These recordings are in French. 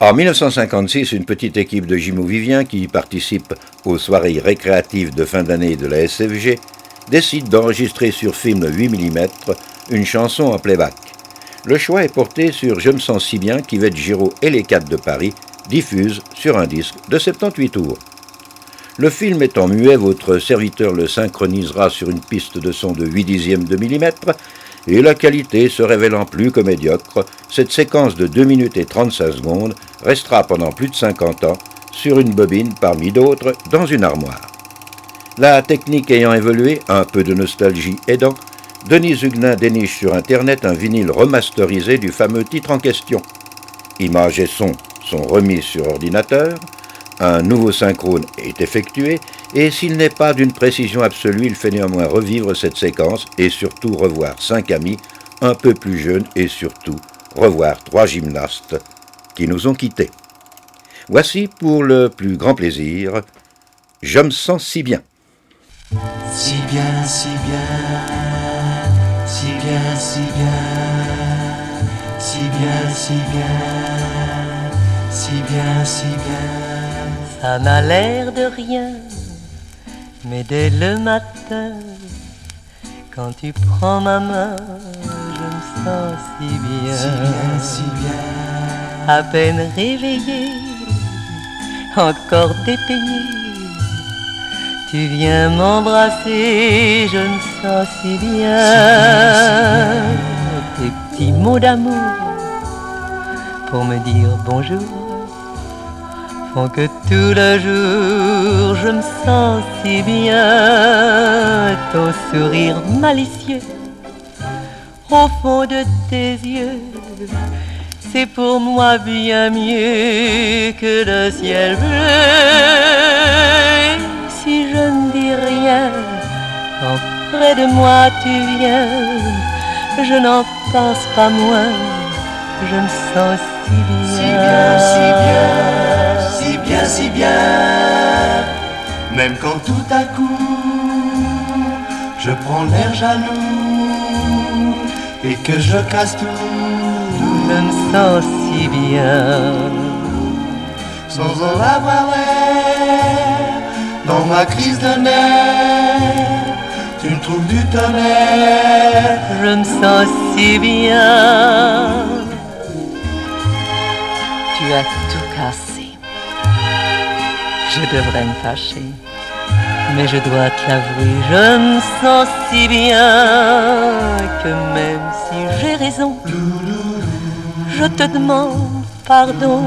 En 1956, une petite équipe de Gimou-Vivien qui participe aux soirées récréatives de fin d'année de la SFG décide d'enregistrer sur film 8 mm une chanson en playback. Le choix est porté sur Je me sens si bien qu'Yvette Giraud et les 4 de Paris diffusent sur un disque de 78 tours. Le film étant muet, votre serviteur le synchronisera sur une piste de son de 8 dixièmes de millimètre et la qualité se révélant plus que médiocre, cette séquence de 2 minutes et 35 secondes restera pendant plus de 50 ans sur une bobine parmi d'autres dans une armoire. La technique ayant évolué, un peu de nostalgie aidant, Denise Huguenin déniche sur Internet un vinyle remasterisé du fameux titre en question. Images et sons sont remis sur ordinateur, un nouveau synchrone est effectué, et s'il n'est pas d'une précision absolue, il fait néanmoins revivre cette séquence et surtout revoir 5 amis un peu plus jeunes et surtout revoir 3 gymnastes qui nous ont quittés. Voici pour le plus grand plaisir, Je me sens si bien. Si bien, si bien, si bien, si bien, si bien, si bien, si bien, si bien. Ça n'a l'air de rien, mais dès le matin, quand tu prends ma main, je me sens si bien. Si bien, si bien. À peine réveillé, encore dépeigné, tu viens m'embrasser, je me sens si bien. Tes petits mots d'amour pour me dire bonjour font que tout le jour je me sens si bien. Ton sourire malicieux au fond de tes yeux, c'est pour moi bien mieux que le ciel bleu. Si je ne dis rien, quand près de moi tu viens, je n'en pense pas moins, je me sens si bien. Si bien, si bien, si bien, si bien. Même quand tout à coup je prends l'air jaloux et que je casse tout, je me sens si bien. Sans en avoir l'air, dans ma crise de nerfs, tu me trouves du tonnerre. Je me sens si bien. Tu as tout cassé. Je devrais me fâcher, mais je dois te l'avouer, je me sens si bien que même si j'ai raison, je te demande pardon.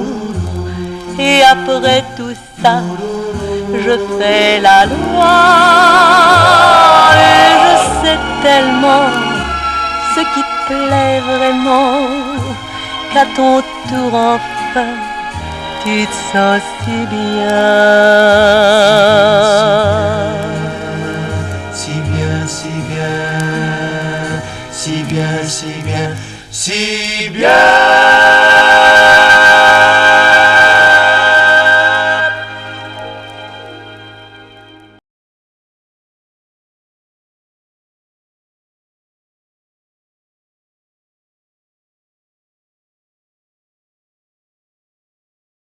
Et après tout ça, je fais la loi. Et je sais tellement ce qui te plaît vraiment, qu'à ton tour enfin, tu te sens si bien. Si bien, si bien, si bien, si bien, si bien.